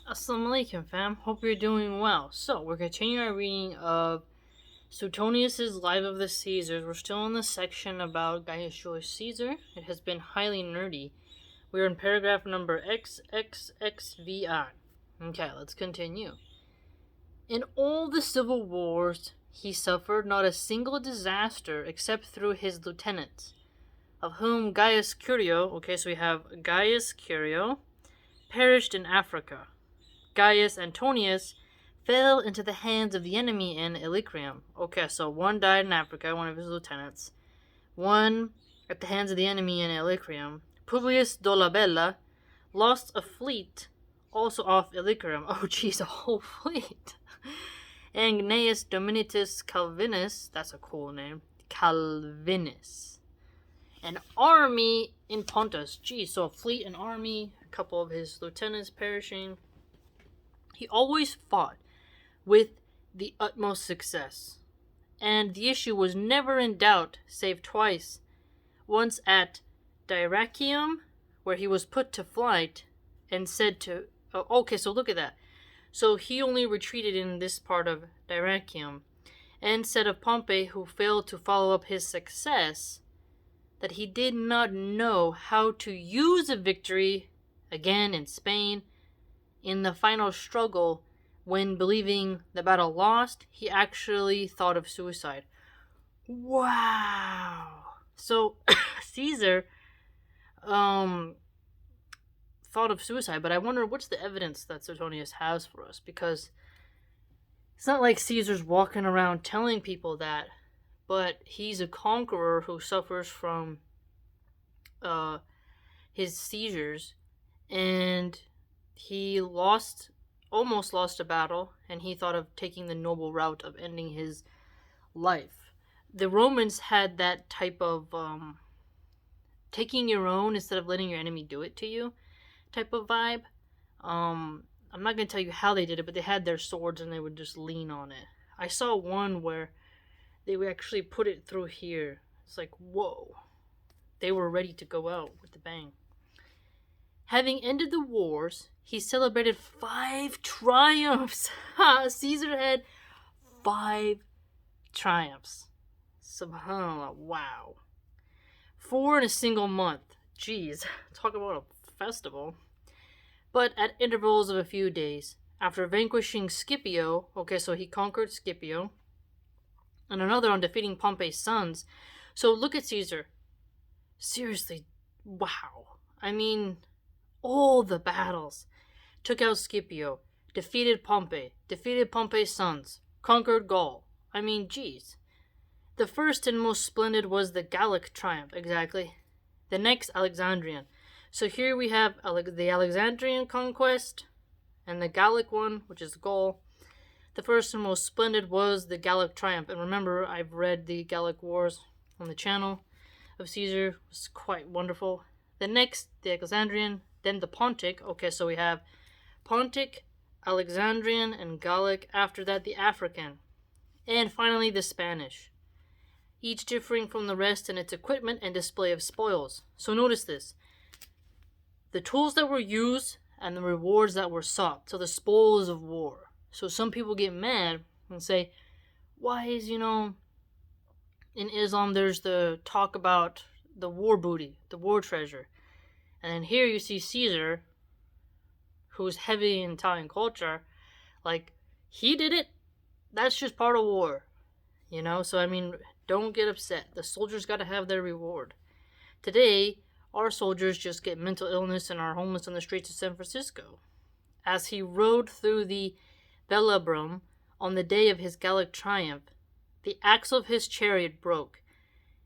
Assalamu alaikum, fam. Hope you're doing well. So, we're continuing our reading of Suetonius' Life of the Caesars. We're still in the section about Gaius Julius Caesar. It has been highly nerdy. We're in paragraph number XXXVI. Okay, let's continue. In all the civil wars, he suffered not a single disaster except through his lieutenants, of whom Gaius Curio, so we have Gaius Curio, perished in Africa. Gaius Antonius fell into the hands of the enemy in Illyricum. So one died in Africa, one of his lieutenants. One at the hands of the enemy in Illyricum. Publius Dolabella lost a fleet also off Illyricum. Oh, geez, a whole fleet. And Gnaeus Dominitus Calvinus, that's a cool name, Calvinus. An army in Pontus. Geez, so a fleet and army, a couple of his lieutenants perishing. He always fought with the utmost success, and the issue was never in doubt save twice. Once at Dyrrachium, where he was put to flight and said to... so look at that. So he only retreated in this part of Dyrrachium, and said of Pompey, who failed to follow up his success, that he did not know how to use a victory, again in Spain, in the final struggle, when believing the battle lost, he actually thought of suicide. Wow. So, Caesar thought of suicide, but I wonder what's the evidence that Suetonius has for us, because it's not like Caesar's walking around telling people that, but he's a conqueror who suffers from his seizures, and he almost lost a battle, and he thought of taking the noble route of ending his life. The Romans had that type of taking your own instead of letting your enemy do it to you type of vibe. I'm not going to tell you how they did it, but they had their swords and they would just lean on it. I saw one where they would actually put it through here. It's like, whoa. They were ready to go out with the bang. Having ended the wars, he celebrated 5 triumphs. Caesar had 5 triumphs. Subhanallah, wow. 4 in a single month. Jeez, talk about a festival. But at intervals of a few days, after vanquishing Scipio, so he conquered Scipio, and another on defeating Pompey's sons. So look at Caesar. Seriously, wow. I mean, all the battles. Took out Scipio, defeated Pompey's sons, conquered Gaul. I mean, geez. The first and most splendid was the Gallic triumph, exactly. The next, Alexandrian. So here we have the Alexandrian conquest and the Gallic one, which is Gaul. The first and most splendid was the Gallic triumph. And remember, I've read the Gallic Wars on the channel of Caesar. It was quite wonderful. The next, the Alexandrian, then the Pontic. So we have Pontic, Alexandrian, and Gallic. After that, the African. And finally, the Spanish. Each differing from the rest in its equipment and display of spoils. So notice this. The tools that were used and the rewards that were sought. So the spoils of war. So some people get mad and say, why is, in Islam there's the talk about the war booty, the war treasure. And then here you see Caesar, who's heavy in Italian culture, like, he did it. That's just part of war, So, don't get upset. The soldiers got to have their reward. Today, our soldiers just get mental illness and are homeless on the streets of San Francisco. As he rode through the Velabrum on the day of his Gallic triumph, the axle of his chariot broke,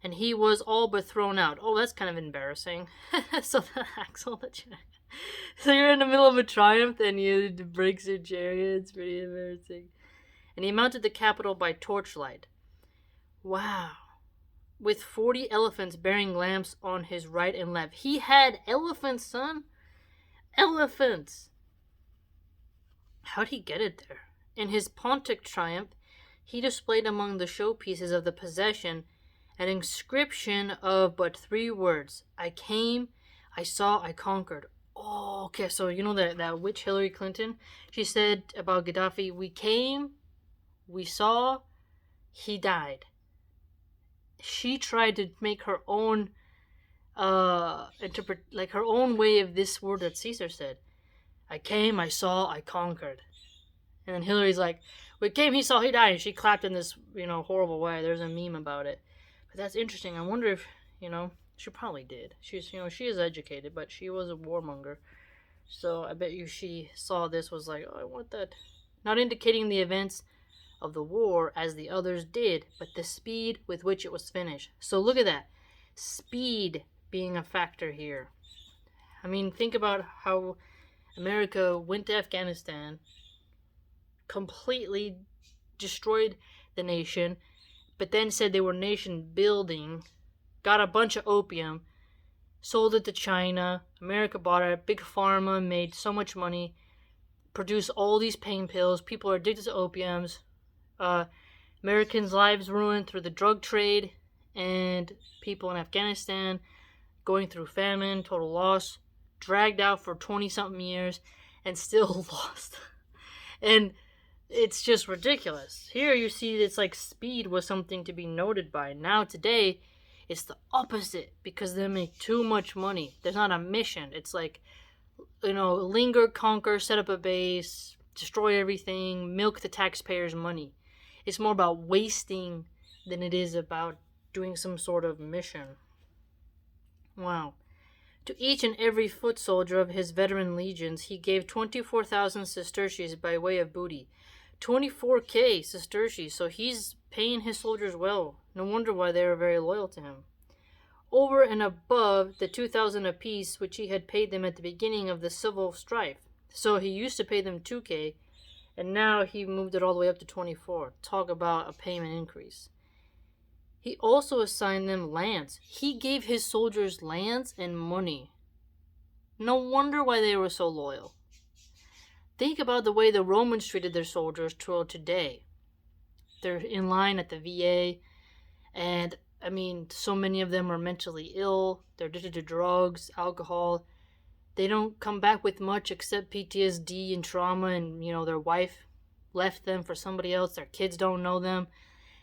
and he was all but thrown out. Oh, that's kind of embarrassing. So the axle of the chariot. So you're in the middle of a triumph and it breaks your chariot. It's pretty embarrassing. And he mounted the Capitol by torchlight. Wow. With 40 elephants bearing lamps on his right and left. He had elephants, son. Elephants. How'd he get it there? In his Pontic triumph, he displayed among the showpieces of the possession an inscription of but 3 words. I came, I saw, I conquered. Okay, so you know that witch Hillary Clinton? She said about Gaddafi, we came, we saw, he died. She tried to make her own interpret like her own way of this word that Caesar said. I came, I saw, I conquered. And then Hillary's like, we came, he saw, he died. And she clapped in this, horrible way. There's a meme about it. But that's interesting. I wonder if, she probably did. She's, she is educated, but she was a warmonger. So I bet you she saw this, was like, oh, I want that. Not indicating the events of the war as the others did, but the speed with which it was finished. So look at that. Speed being a factor here. I mean, think about how America went to Afghanistan, completely destroyed the nation, but then said they were nation building, got a bunch of opium, sold it to China. America bought it. Big Pharma made so much money, produced all these pain pills. People are addicted to opiums. Americans' lives ruined through the drug trade, and people in Afghanistan going through famine, total loss, dragged out for 20-something years, and still lost. And it's just ridiculous. Here you see it's like speed was something to be noted by. Now today, it's the opposite because they make too much money. There's not a mission. It's like, linger, conquer, set up a base, destroy everything, milk the taxpayers' money. It's more about wasting than it is about doing some sort of mission. Wow. To each and every foot soldier of his veteran legions, he gave 24,000 sesterces by way of booty. 24K sesterces, so he's paying his soldiers well. No wonder why they were very loyal to him. Over and above the 2,000 apiece which he had paid them at the beginning of the civil strife. So he used to pay them 2K, and now he moved it all the way up to 24. Talk about a payment increase. He also assigned them lands. He gave his soldiers lands and money. No wonder why they were so loyal. Think about the way the Romans treated their soldiers till today. They're in line at the VA, and so many of them are mentally ill. They're addicted to drugs, alcohol. They don't come back with much except PTSD and trauma, and their wife left them for somebody else. Their kids don't know them.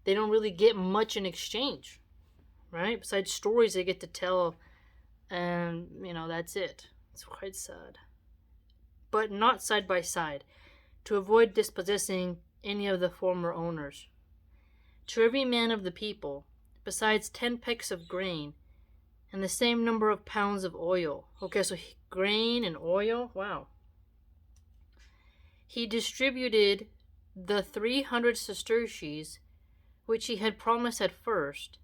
They don't really get much in exchange, right? Besides stories they get to tell, and that's it. It's quite sad. But not side by side, to avoid dispossessing any of the former owners. To every man of the people, besides 10 pecks of grain, and the same number of pounds of oil. Okay, so grain and oil, wow. He distributed the 300 sesterces, which he had promised at first,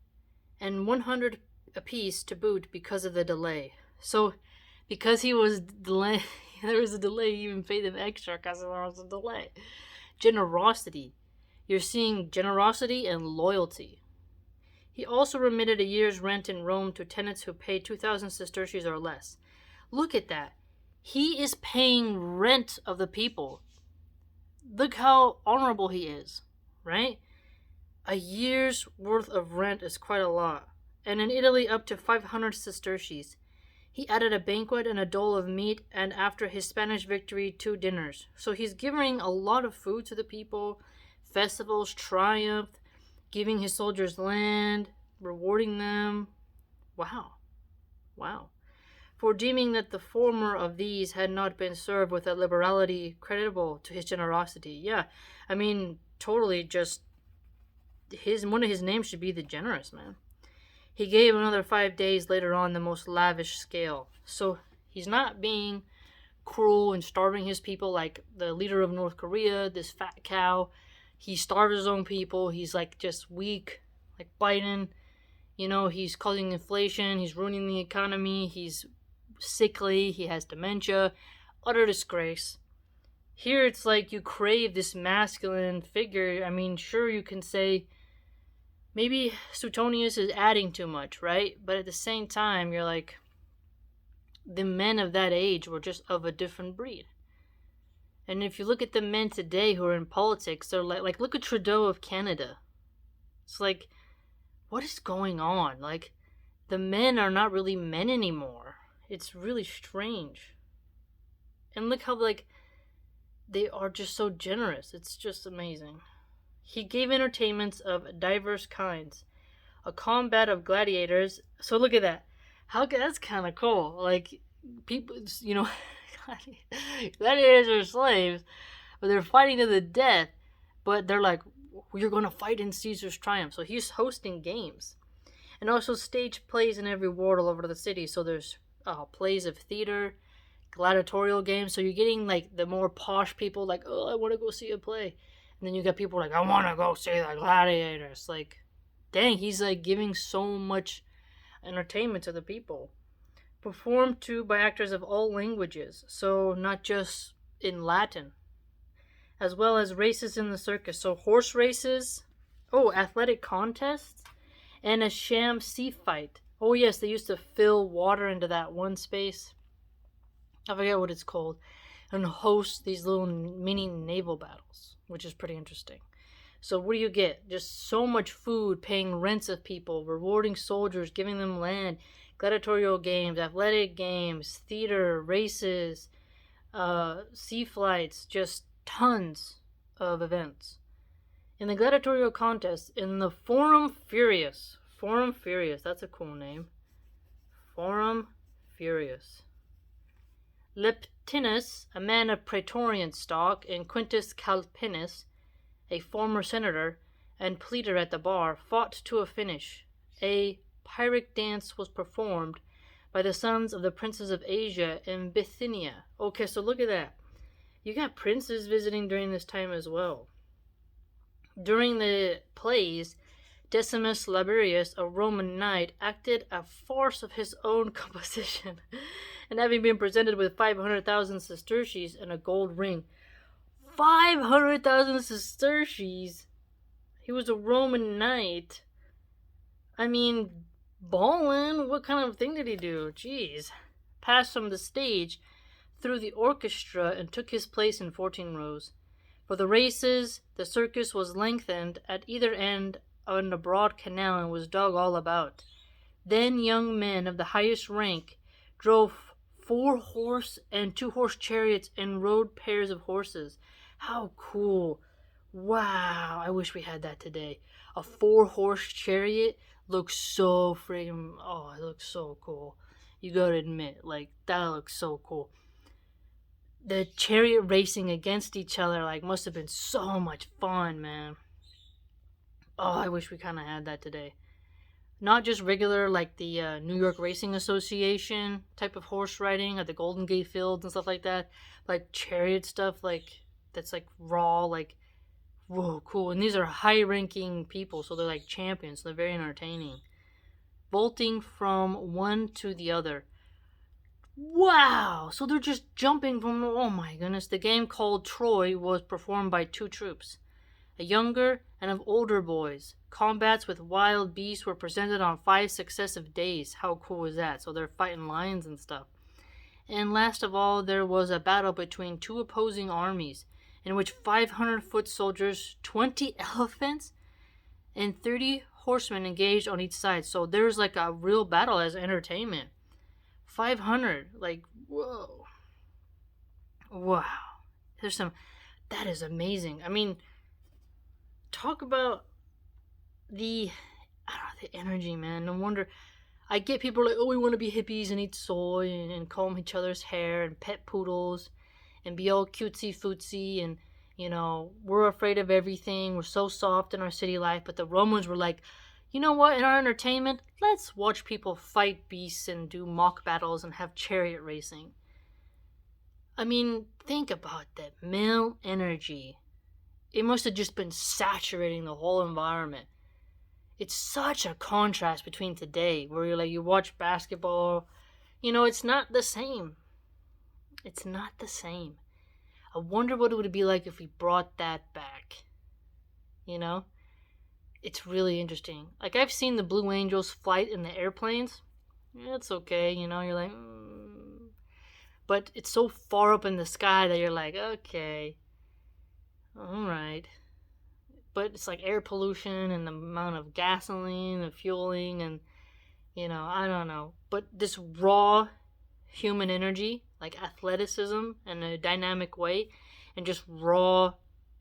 and 100 apiece to boot because of the delay. So, because he was delayed, there was a delay, he even paid them extra because there was a delay. Generosity. You're seeing generosity and loyalty. He also remitted a year's rent in Rome to tenants who paid 2,000 sesterces or less. Look at that. He is paying rent of the people. Look how honorable he is, right? A year's worth of rent is quite a lot. And in Italy, up to 500 sesterces. He added a banquet and a dole of meat, and after his Spanish victory, 2 dinners. So he's giving a lot of food to the people, festivals, triumph, giving his soldiers land, rewarding them. Wow. For deeming that the former of these had not been served with a liberality creditable to his generosity. Yeah, totally just, one of his names should be the generous man. He gave another 5 days later on the most lavish scale. So he's not being cruel and starving his people like the leader of North Korea, this fat cow. He starves his own people. He's like just weak, like Biden. He's causing inflation. He's ruining the economy. He's sickly. He has dementia. Utter disgrace. Here it's like you crave this masculine figure. Sure, you can say maybe Suetonius is adding too much, right? But at the same time, you're like, the men of that age were just of a different breed. And if you look at the men today who are in politics, they're like look at Trudeau of Canada. It's like, what is going on? Like, the men are not really men anymore. It's really strange. And look how, like, they are just so generous. It's just amazing. He gave entertainments of diverse kinds, a combat of gladiators. So look at that. That's kind of cool. Like, people, gladiators are slaves, but they're fighting to the death. But they're like, you're going to fight in Caesar's triumph. So he's hosting games. And also stage plays in every ward all over the city. So there's plays of theater, gladiatorial games. So you're getting like the more posh people like, oh, I want to go see a play. And then you got people like, I want to go see the gladiators. Like, dang, he's like giving so much entertainment to the people. Performed too by actors of all languages. So not just in Latin. As well as races in the circus. So horse races. Oh, athletic contests. And a sham sea fight. Oh yes, they used to fill water into that one space. I forget what it's called. And host these little mini naval battles, which is pretty interesting. So what do you get? Just so much food, paying rents of people, rewarding soldiers, giving them land, gladiatorial games, athletic games, theater, races, sea flights, just tons of events. In the gladiatorial contest, in the Forum Furius, that's a cool name. Forum Furius. Leptinus, a man of Praetorian stock, and Quintus Calpinus, a former senator and pleader at the bar, fought to a finish. A Pyrrhic dance was performed by the sons of the princes of Asia and Bithynia. Okay, so look at that. You got princes visiting during this time as well. During the plays, Decimus Laberius, a Roman knight, acted a farce of his own composition, and having been presented with 500,000 sesterces and a gold ring. 500,000 sesterces? He was a Roman knight. I mean, ballin', what kind of thing did he do? Jeez. Passed from the stage through the orchestra and took his place in 14 rows. For the races, the circus was lengthened at either end on a broad canal and was dug all about. Then young men of the highest rank drove 4-horse and 2-horse chariots and rode pairs of horses. How cool. Wow, I wish we had that today. A 4-horse chariot looks so friggin', it looks so cool. You gotta admit, like, that looks so cool. The chariot racing against each other, like, must have been so much fun, man. Oh, I wish we kind of had that today. Not just regular, like the New York Racing Association type of horse riding at the Golden Gate Fields and stuff like that. Like chariot stuff, like, that's like raw, like, whoa, cool. And these are high-ranking people, so they're like champions. So they're very entertaining. Vaulting from one to the other. Wow! So they're just jumping from, oh my goodness. The game called Troy was performed by 2 troops. A younger and of older boys. Combats with wild beasts were presented on 5 successive days. How cool is that? So they're fighting lions and stuff. And last of all, there was a battle between 2 opposing armies, in which 500-foot soldiers, 20 elephants, and 30 horsemen engaged on each side. So there's like a real battle as entertainment. 500, like, whoa. Wow. That is amazing. I mean, talk about the energy, man. No wonder. I get people like, oh, we want to be hippies and eat soy and comb each other's hair and pet poodles and be all cutesy footsy and, we're afraid of everything. We're so soft in our city life. But the Romans were like, you know what? In our entertainment, let's watch people fight beasts and do mock battles and have chariot racing. I mean, think about that. Male energy. It must have just been saturating the whole environment. It's such a contrast between today, where you're like, you watch basketball, it's not the same. It's not the same. I wonder what it would be like if we brought that back. It's really interesting. Like, I've seen the Blue Angels flight in the airplanes. It's okay, you're like, But it's so far up in the sky that you're like, okay, alright. But it's like air pollution and the amount of gasoline and fueling and, I don't know. But this raw human energy, like athleticism in a dynamic way, and just raw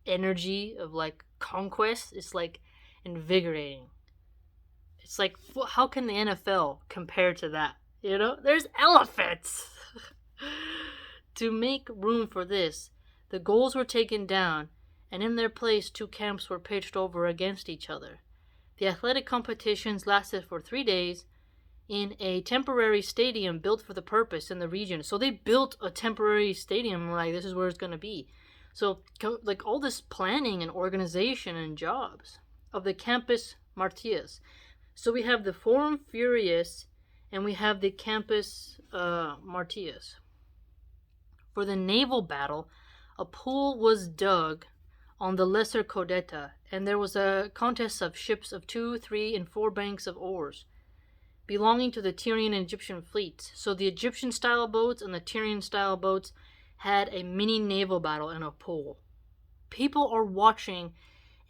energy of like conquest. It's like invigorating. It's like, how can the NFL compare to that? You know, there's elephants. To make room for this, the goals were taken down, and in their place, two camps were pitched over against each other. The athletic competitions lasted for 3 days in a temporary stadium built for the purpose in the region. So they built a temporary stadium, like, this is where it's going to be. So, like, all this planning and organization and jobs of the Campus Martius. So we have the Forum Furius and we have the Campus Martius. For the naval battle, a pool was dug on the Lesser Codetta, and there was a contest of ships of 2, 3, and 4 banks of oars, belonging to the Tyrian and Egyptian fleets. So the Egyptian-style boats and the Tyrian-style boats had a mini naval battle in a pool. People are watching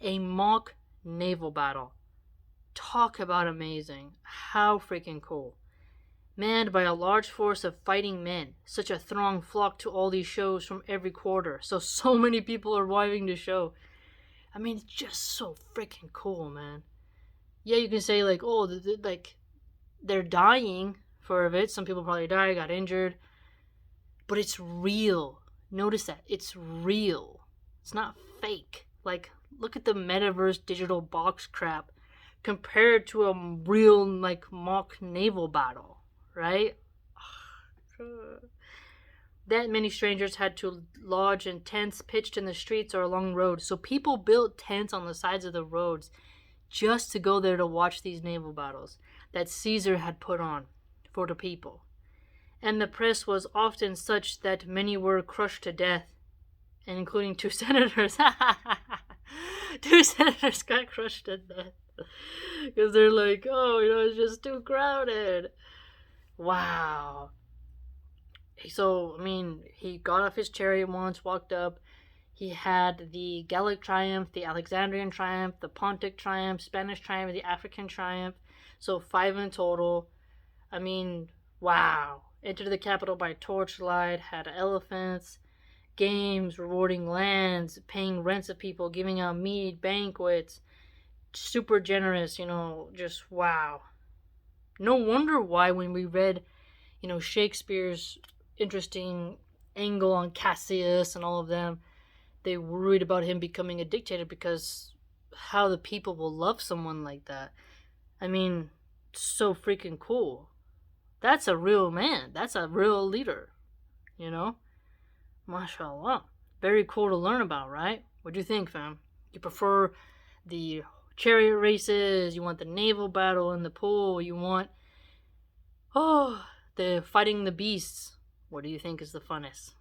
a mock naval battle. Talk about amazing. How freaking cool. Manned by a large force of fighting men, such a throng flocked to all these shows from every quarter. So many people are arriving to show. I mean, it's just so freaking cool, man. Yeah, you can say like, oh, they're dying for it. Some people probably died, got injured, but it's real. Notice that it's real. It's not fake. Like, look at the metaverse digital box crap compared to a real like mock naval battle. Right? That many strangers had to lodge in tents pitched in the streets or along roads. So people built tents on the sides of the roads just to go there to watch these naval battles that Caesar had put on for the people. And the press was often such that many were crushed to death, and including 2 senators. 2 senators got crushed to death because they're like, oh, it's just too crowded. Wow. So, I mean, he got off his chariot once, walked up. He had the Gallic triumph, the Alexandrian triumph, the Pontic triumph, Spanish triumph, the African triumph. So 5 in total. I mean, wow. Entered the capital by torchlight, had elephants, games, rewarding lands, paying rents of people, giving out mead, banquets. Super generous, just wow. No wonder why when we read, Shakespeare's interesting angle on Cassius and all of them, they worried about him becoming a dictator because how the people will love someone like that. I mean, so freaking cool. That's a real man. That's a real leader, Mashallah. Very cool to learn about, right? What do you think, fam? You prefer the chariot races? You want the naval battle in the pool? You want, the fighting the beasts? What do you think is the funnest?